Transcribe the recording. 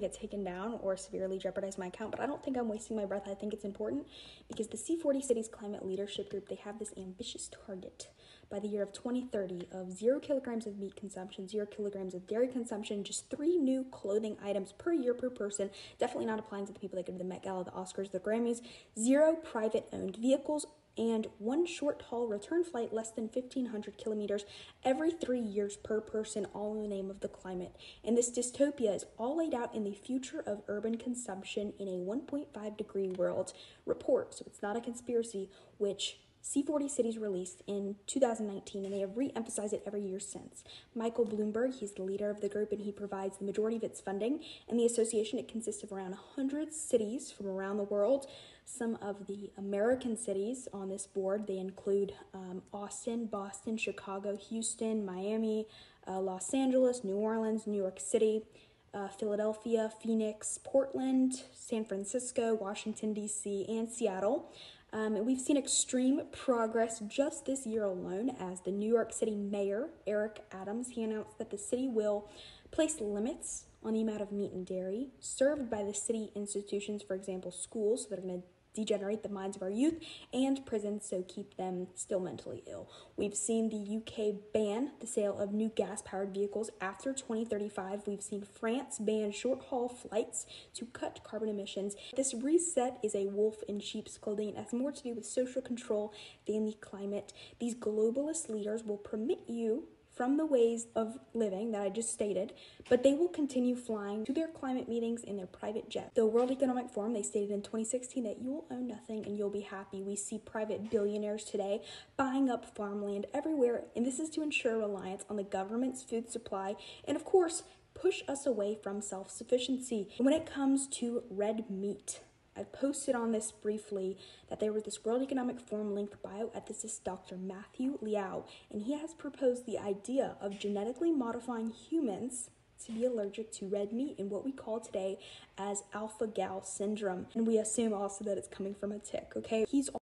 get taken down or severely jeopardize my account, but I don't think I'm wasting my breath. I think it's important because the C40 Cities Climate Leadership Group, they have this ambitious target by the year of 2030 of 0 kilograms of meat consumption, 0 kilograms of dairy consumption, just 3 new clothing items per year per person, definitely not applying to the people that go to the Met Gala, the Oscars, the Grammys, 0 private owned vehicles, and 1 short-haul return flight less than 1,500 kilometers every 3 years per person, all in the name of the climate. And this dystopia is all laid out in the Future of Urban Consumption in a 1.5 degree world report. So it's not a conspiracy, which C40 Cities released in 2019, and they have re-emphasized it every year since. Michael Bloomberg, he's the leader of the group, and he provides the majority of its funding. And the association, it consists of around 100 cities from around the world. Some of the American cities on this board, they include Austin, Boston, Chicago, Houston, Miami, Los Angeles, New Orleans, New York City, Philadelphia, Phoenix, Portland, San Francisco, Washington, D.C., and Seattle. And we've seen extreme progress just this year alone as the New York City Mayor, Eric Adams, he announced that the city will place limits on the amount of meat and dairy served by the city institutions, for example, schools, so that are going to degenerate the minds of our youth, and prisons, so keep them still mentally ill. We've seen the UK ban the sale of new gas-powered vehicles after 2035. We've seen France ban short-haul flights to cut carbon emissions. This reset is a wolf in sheep's clothing. It has more to do with social control than the climate. These globalist leaders will permit you from the ways of living that I just stated, but they will continue flying to their climate meetings in their private jet. The World Economic Forum, they stated in 2016 that you will own nothing and you'll be happy. We see private billionaires today buying up farmland everywhere, and this is to ensure reliance on the government's food supply and, of course, push us away from self-sufficiency. When it comes to red meat, I posted on this briefly that there was this World Economic Forum linked bioethicist Dr. Matthew Liao, and he has proposed the idea of genetically modifying humans to be allergic to red meat in what we call today as alpha-gal syndrome. And we assume also that it's coming from a tick, okay? He's